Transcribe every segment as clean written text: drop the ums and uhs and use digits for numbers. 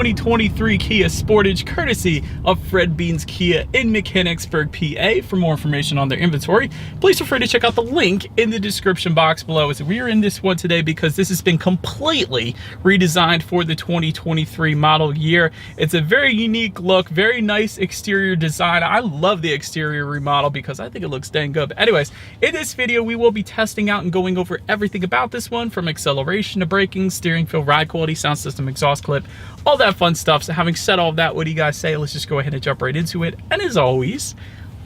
2023 Kia Sportage, courtesy of Fred Beans Kia in Mechanicsburg, PA. For more information on their inventory, please feel free to check out the link in the description box below. As we are in this one today because this has been completely redesigned for the 2023 model year. It's a very unique look, very nice exterior design. I love the exterior remodel because I think it looks dang good. But anyways, in this video, we will be testing out and going over everything about this one, from acceleration to braking, steering feel, ride quality, sound system, exhaust clip, all that fun stuff. So having said all of that, what do you guys say? Let's just go ahead and jump right into it. And as always,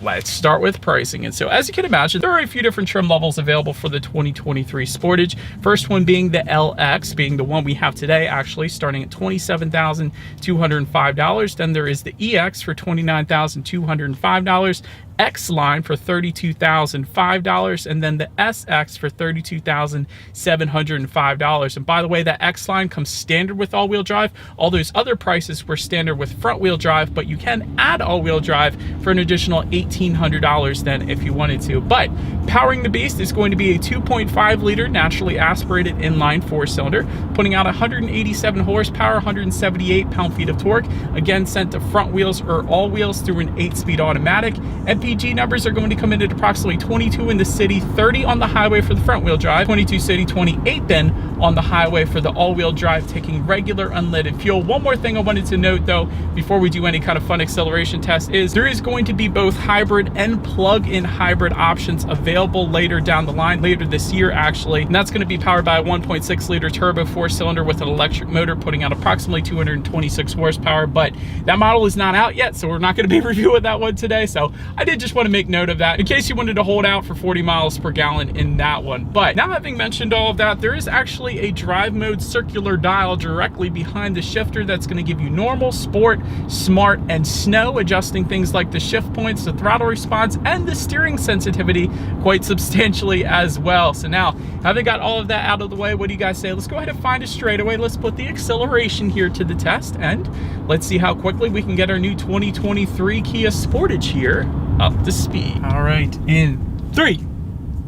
let's start with pricing. And so as you can imagine, there are a few different trim levels available for the 2023 Sportage. First one being the LX, being the one we have today, actually starting at $27,205. Then there is the EX for $29,205. X line for $32,005, and then the SX for $32,705. And by the way, that X line comes standard with all-wheel drive. All those other prices were standard with front-wheel drive, but you can add all-wheel drive for an additional $1,800 then if you wanted to. But powering the beast is going to be a 2.5 liter naturally aspirated inline four-cylinder, putting out 187 horsepower, 178 pound-feet of torque, again sent to front wheels or all wheels through an 8-speed automatic. MPG numbers are going to come in at approximately 22 in the city, 30 on the highway for the front wheel drive, 22 city, 28 then on the highway for the all-wheel drive, taking regular unleaded fuel. One more thing I wanted to note though, before we do any kind of fun acceleration test, is there is going to be both hybrid and plug-in hybrid options available later down the line, later this year actually. And that's going to be powered by a 1.6 liter turbo four-cylinder with an electric motor, putting out approximately 226 horsepower. But that model is not out yet, so we're not going to be reviewing that one today. So I did just want to make note of that in case you wanted to hold out for 40 miles per gallon in that one. But now, having mentioned all of that, there is actually a drive mode circular dial directly behind the shifter that's going to give you normal, sport, smart, and snow, adjusting things like the shift points, the throttle response, and the steering sensitivity quite substantially as well. So now, having got all of that out of the way, what do you guys say? Let's go ahead and find a straightaway. Let's put the acceleration here to the test, and let's see how quickly we can get our new 2023 Kia Sportage here up to speed. All right, in 3,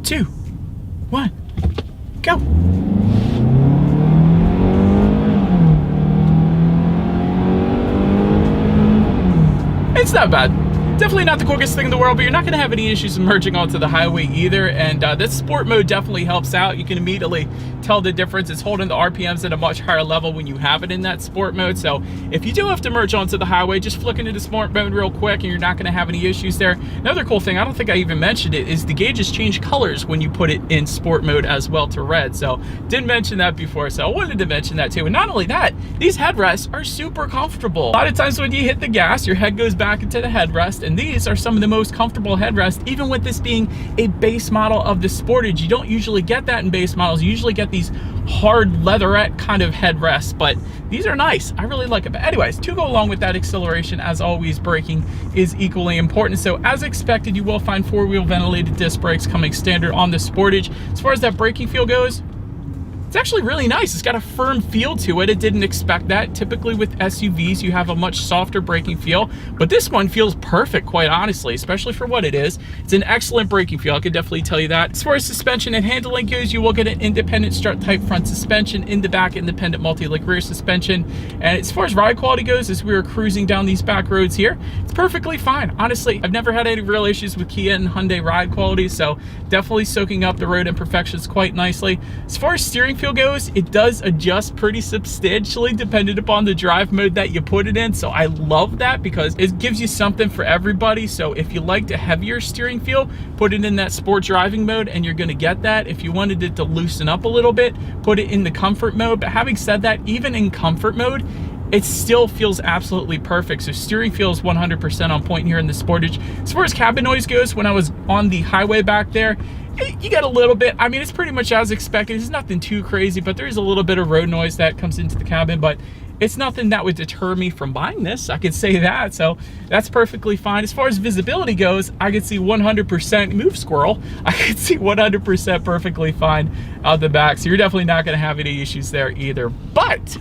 2, 1, go. It's not bad. Definitely not the quickest thing in the world, but you're not going to have any issues merging onto the highway either. And this sport mode definitely helps out. You can immediately tell the difference. It's holding the RPMs at a much higher level when you have it in that sport mode. So if you do have to merge onto the highway, just flick into the sport mode real quick and you're not going to have any issues there. Another cool thing, I don't think I even mentioned it, is the gauges change colors when you put it in sport mode as well to red. So didn't mention that before, so I wanted to mention that too. And not only that, these headrests are super comfortable. A lot of times when you hit the gas, your head goes back into the headrest, and these are some of the most comfortable headrests. Even with this being a base model of the Sportage, you don't usually get that in base models. You usually get these hard leatherette kind of headrests, but these are nice. I really like it. But anyways, to go along with that acceleration, as always, braking is equally important. So as expected, you will find four-wheel ventilated disc brakes coming standard on the Sportage. As far as that braking feel goes, it's actually really nice. It's got a firm feel to it. I didn't expect that. Typically with SUVs, you have a much softer braking feel, but this one feels perfect, quite honestly, especially for what it is. It's an excellent braking feel. I can definitely tell you that. As far as suspension and handling goes, you will get an independent strut type front suspension, in the back independent multi-link rear suspension. And as far as ride quality goes, as we are cruising down these back roads here, it's perfectly fine. Honestly, I've never had any real issues with Kia and Hyundai ride quality, so definitely soaking up the road imperfections quite nicely. As far as steering feel goes, it does adjust pretty substantially depending upon the drive mode that you put it in. So I love that because it gives you something for everybody. So if you liked a heavier steering feel, put it in that sport driving mode and you're going to get that. If you wanted it to loosen up a little bit, put it in the comfort mode. But having said that, even in comfort mode, it still feels absolutely perfect. So steering feel is 100% on point here in the Sportage. As far as cabin noise goes, when I was on the highway back there, you get a little bit. I mean, it's pretty much as expected. It's nothing too crazy, but there's a little bit of road noise that comes into the cabin, but it's nothing that would deter me from buying this. I could say that, so that's perfectly fine. As far as visibility goes, I could see 100%, move squirrel, I could see 100% perfectly fine out the back, so you're definitely not going to have any issues there either. But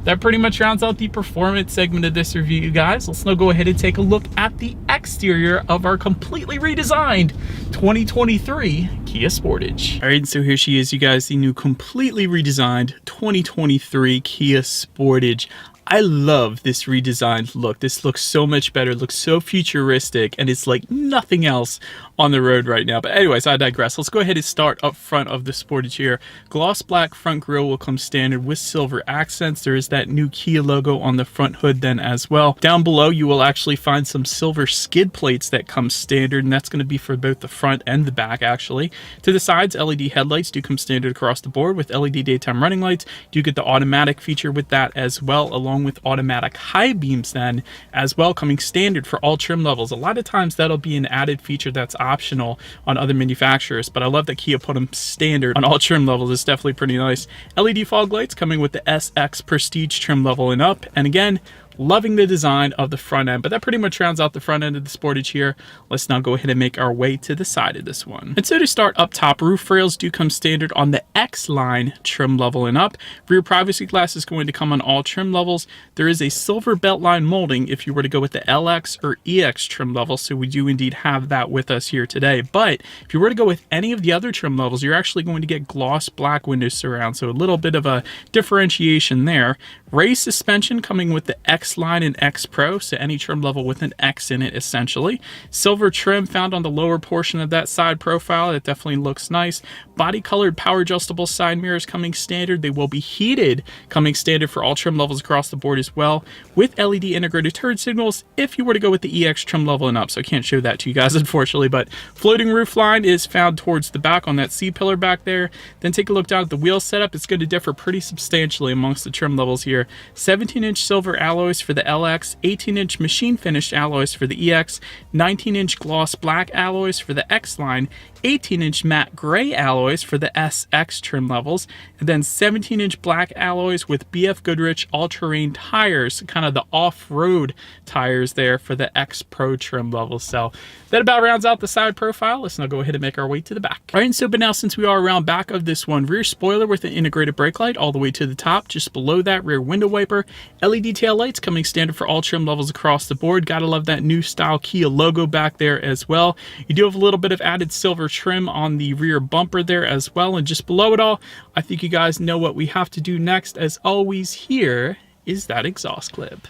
that pretty much rounds out the performance segment of this review, you guys. Let's now go ahead and take a look at the exterior of our completely redesigned 2023 Kia Sportage. All right, so here she is, you guys, the new completely redesigned 2023 Kia Sportage. I love this redesigned look. This looks so much better, it looks so futuristic, and it's like nothing else on the road right now. But anyways, I digress. Let's go ahead and start up front of the Sportage here. Gloss black front grille will come standard with silver accents. There is that new Kia logo on the front hood then as well. Down below, you will actually find some silver skid plates that come standard, and that's going to be for both the front and the back actually. To the sides, LED headlights do come standard across the board with LED daytime running lights. You get the automatic feature with that as well, along with automatic high beams then as well, coming standard for all trim levels. A lot of times that'll be an added feature that's optional on other manufacturers, but I love that Kia put them standard on all trim levels. It's definitely pretty nice. LED fog lights coming with the SX Prestige trim level and up, and again, loving the design of the front end. But that pretty much rounds out the front end of the Sportage here. Let's now go ahead and make our way to the side of this one. And so to start up top, roof rails do come standard on the X-Line trim level and up. Rear privacy glass is going to come on all trim levels. There is a silver beltline molding if you were to go with the LX or EX trim level, so we do indeed have that with us here today. But if you were to go with any of the other trim levels, you're actually going to get gloss black window surround, so a little bit of a differentiation there. Raised suspension coming with the X-Line and X Pro, so any trim level with an X in it essentially. Silver trim found on the lower portion of that side profile. That definitely looks nice. Body colored power adjustable side mirrors coming standard. They will be heated, coming standard for all trim levels across the board as well, with LED integrated turn signals if you were to go with the EX trim level and up. So I can't show that to you guys unfortunately, but floating roof line is found towards the back on that C-pillar back there. Then take a look down at the wheel setup. It's going to differ pretty substantially amongst the trim levels here. 17-inch silver alloys for the LX, 18-inch machine finished alloys for the EX, 19-inch gloss black alloys for the X-Line, 18-inch matte gray alloys for the SX trim levels, and then 17-inch black alloys with BF Goodrich all-terrain tires, kind of the off-road tires there for the X Pro trim levels. So that about rounds out the side profile. Let's now go ahead and make our way to the back. All right, and so but now since we are around back of this one, rear spoiler with an integrated brake light all the way to the top. Just below that, rear window wiper, LED tail lights coming standard for all trim levels across the board. Gotta love that new style Kia logo back there as well. You do have a little bit of added silver trim on the rear bumper there as well, and just below it all, I think you guys know what we have to do next. As always, here is that exhaust clip.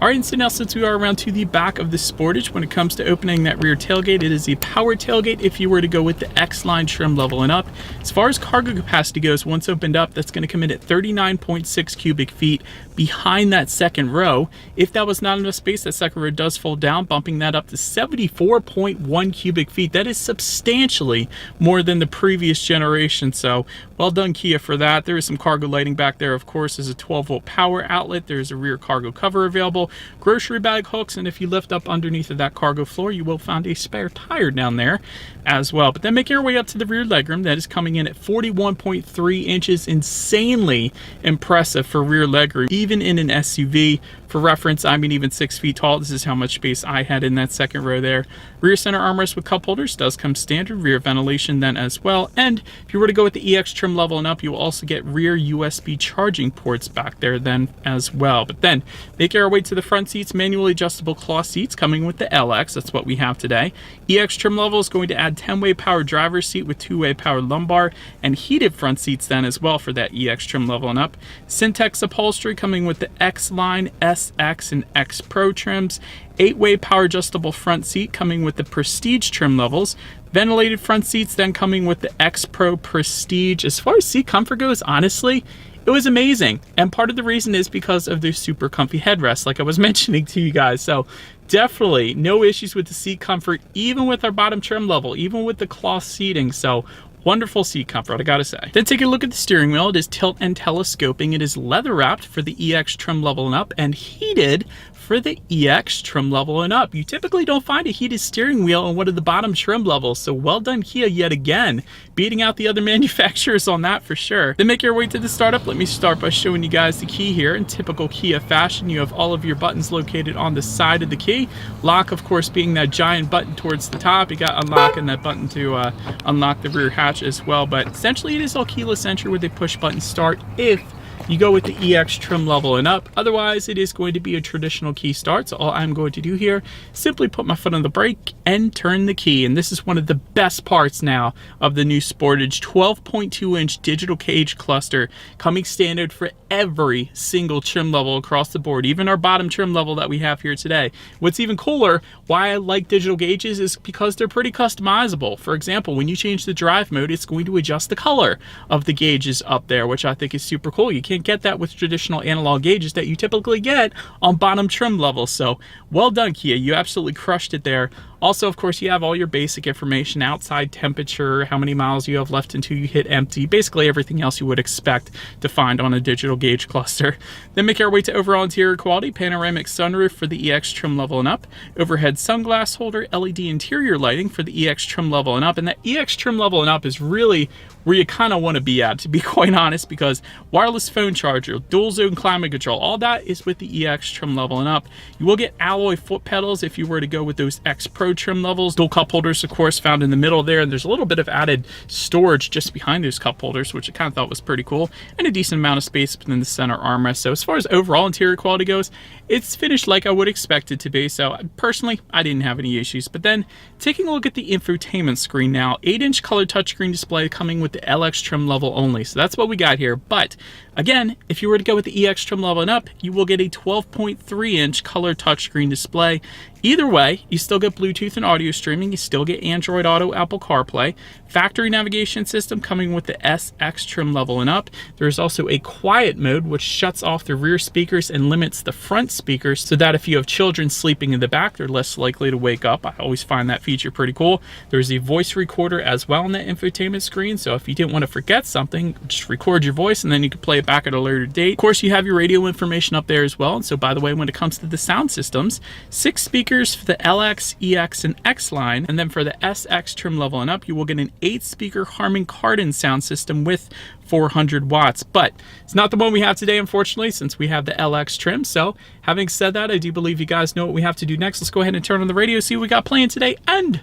All right, and so now since we are around to the back of the Sportage, when it comes to opening that rear tailgate, it is a power tailgate if you were to go with the X-Line trim level and up. As far as cargo capacity goes, once opened up, that's going to come in at 39.6 cubic feet behind that second row. If that was not enough space, that second row does fold down, bumping that up to 74.1 cubic feet. That is substantially more than the previous generation, so well done Kia for that. There is some cargo lighting back there, of course. There's a 12-volt power outlet. There's a rear cargo cover available, grocery bag hooks, and if you lift up underneath of that cargo floor, you will find a spare tire down there as well. But then making our way up to the rear legroom, that is coming in at 41.3 inches. Insanely impressive for rear legroom, even in an SUV. For reference, I'm even 6 feet tall. This is how much space I had in that second row there. Rear center armrest with cup holders does come standard. Rear ventilation then as well. And if you were to go with the EX trim level and up, you will also get rear USB charging ports back there then as well. But then making our way to the front seats, manually adjustable cloth seats coming with the LX. That's what we have today. EX trim level is going to add 10-way power driver's seat with 2-way power lumbar and heated front seats then as well for that EX trim level and up. Syntex upholstery coming with the X-Line, SX, and X Pro trims. 8-way power adjustable front seat coming with the Prestige trim levels. Ventilated front seats then coming with the X Pro Prestige. As far as seat comfort goes, honestly, it was amazing. And part of the reason is because of their super comfy headrests, like I was mentioning to you guys. So definitely no issues with the seat comfort, even with our bottom trim level, even with the cloth seating. So wonderful seat comfort, I gotta say. Then take a look at the steering wheel. It is tilt and telescoping. It is leather wrapped for the EX trim level and up, and heated for the EX trim level and up. You typically don't find a heated steering wheel on one of the bottom trim levels, so well done Kia yet again, beating out the other manufacturers on that for sure. Then make your way to the startup. Let me start by showing you guys the key here. In typical Kia fashion, you have all of your buttons located on the side of the key. Lock, of course, being that giant button towards the top. You got unlock and that button to unlock the rear hatch latch as well, but essentially it is all keyless entry with a push button start if you go with the EX trim level and up. Otherwise, it is going to be a traditional key start. So all I'm going to do here, simply put my foot on the brake and turn the key. And this is one of the best parts now of the new Sportage 12.2-inch digital cage cluster, coming standard for every single trim level across the board, even our bottom trim level that we have here today. What's even cooler, why I like digital gauges, is because they're pretty customizable. For example, when you change the drive mode, it's going to adjust the color of the gauges up there, which I think is super cool. You can't get that with traditional analog gauges that you typically get on bottom trim levels. So well done, Kia, you absolutely crushed it there. Also, of course, you have all your basic information: outside temperature, how many miles you have left until you hit empty, basically everything else you would expect to find on a digital gauge cluster. Then make our way to overall interior quality: panoramic sunroof for the EX trim level and up, overhead sunglass holder, LED interior lighting for the EX trim level and up. And that EX trim level and up is really where you kind of want to be at, to be quite honest, because wireless phone charger, dual zone climate control, all that is with the EX trim level and up. You will get alloy foot pedals if you were to go with those X Pro trim levels. Dual cup holders, of course, found in the middle there, and there's a little bit of added storage just behind those cup holders, which I kind of thought was pretty cool, and a decent amount of space within the center armrest. So as far as overall interior quality goes, it's finished like I would expect it to be. So personally, I didn't have any issues. But then taking a look at the infotainment screen now, 8-inch color touchscreen display coming with the LX trim level only. So that's what we got here. But again, if you were to go with the EX trim level and up, you will get a 12.3-inch color touchscreen display. Either way, you still get Bluetooth and audio streaming. You still get Android Auto, Apple CarPlay, factory navigation system coming with the SX trim level and up. There's also a quiet mode, which shuts off the rear speakers and limits the front speakers so that if you have children sleeping in the back, they're less likely to wake up. I always find that feature pretty cool. There's a voice recorder as well on the infotainment screen. So if you didn't want to forget something, just record your voice and then you can play it back at a later date. Of course, you have your radio information up there as well. And so by the way, when it comes to the sound systems, 6 speakers for the LX, EX, and X line, and then for the SX trim level and up, you will get an 8-speaker Harman Kardon sound system with 400 watts. But it's not the one we have today, unfortunately, since we have the LX trim. So having said that, I do believe you guys know what we have to do next. Let's go ahead and turn on the radio, see what we got playing today, and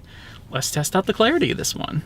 let's test out the clarity of this one.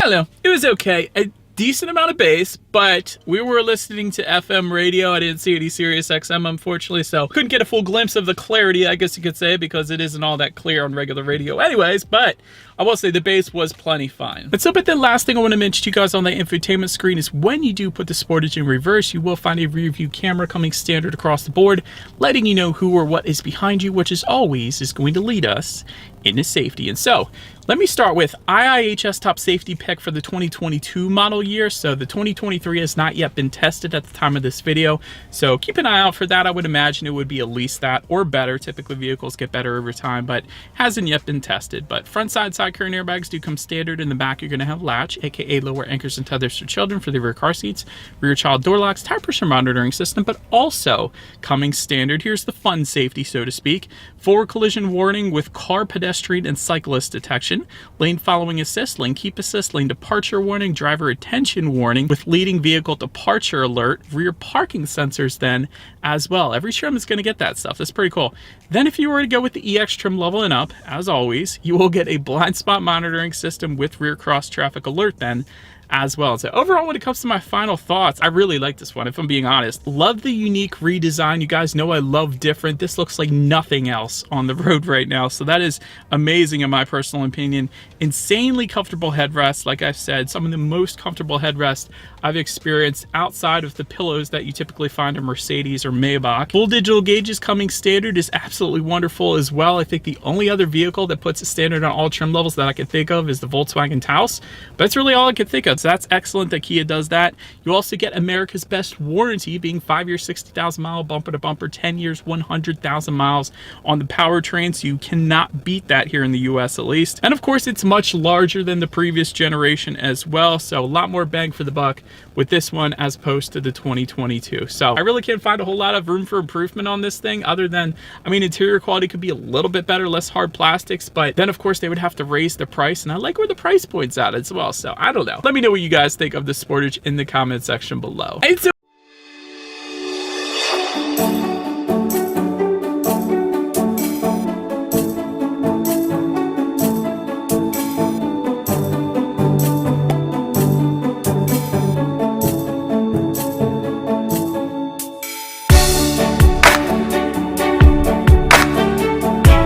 Hello, it was okay. A decent amount of bass, but we were listening to FM radio. I didn't see any Sirius XM, unfortunately, so couldn't get a full glimpse of the clarity, I guess you could say, because it isn't all that clear on regular radio anyways. But I will say the bass was plenty fine. But the last thing I want to mention to you guys on the infotainment screen is when you do put the Sportage in reverse, you will find a rear view camera coming standard across the board, letting you know who or what is behind you, which is always going to lead us into safety. And so let me start with IIHS top safety pick for the 2022 model year. So the 2023 has not yet been tested at the time of this video, so keep an eye out for that. I would imagine it would be at least that or better. Typically vehicles get better over time, but hasn't yet been tested. But front side current airbags do come standard. In the back, you're going to have latch, aka lower anchors and tethers for children for the rear car seats, rear child door locks, tire pressure monitoring system, but also coming standard, here's the fun safety, so to speak: forward collision warning with car, pedestrian, and cyclist detection, lane following assist, lane keep assist, lane departure warning, driver attention warning with leading vehicle departure alert, rear parking sensors then as well. Every trim is going to get that stuff. That's pretty cool. Then if you were to go with the EX trim level and up, as always, you will get a blind spot monitoring system with rear cross traffic alert then as well. So overall, when it comes to my final thoughts, I really like this one, if I'm being honest. Love the unique redesign. You guys know I love different. This looks like nothing else on the road right now, so that is amazing in my personal opinion. Insanely comfortable headrests. Like I've said, some of the most comfortable headrests I've experienced outside of the pillows that you typically find in Mercedes or Maybach. Full digital gauges coming standard is absolutely wonderful as well. I think the only other vehicle that puts it standard on all trim levels that I can think of is the Volkswagen Taos, but that's really all I can think of. So that's excellent that Kia does that. You also get America's best warranty, being 5 years, 60,000 mile bumper to bumper, 10 years, 100,000 miles on the powertrain. So you cannot beat that here in the US at least. And of course, it's much larger than the previous generation as well. So a lot more bang for the buck with this one as opposed to the 2022. So I really can't find a whole lot of room for improvement on this thing, other than, I mean, interior quality could be a little bit better, less hard plastics, but then of course they would have to raise the price, and I like where the price point's at as well. So I don't know. Let me know what you guys think of the Sportage in the comment section below. And so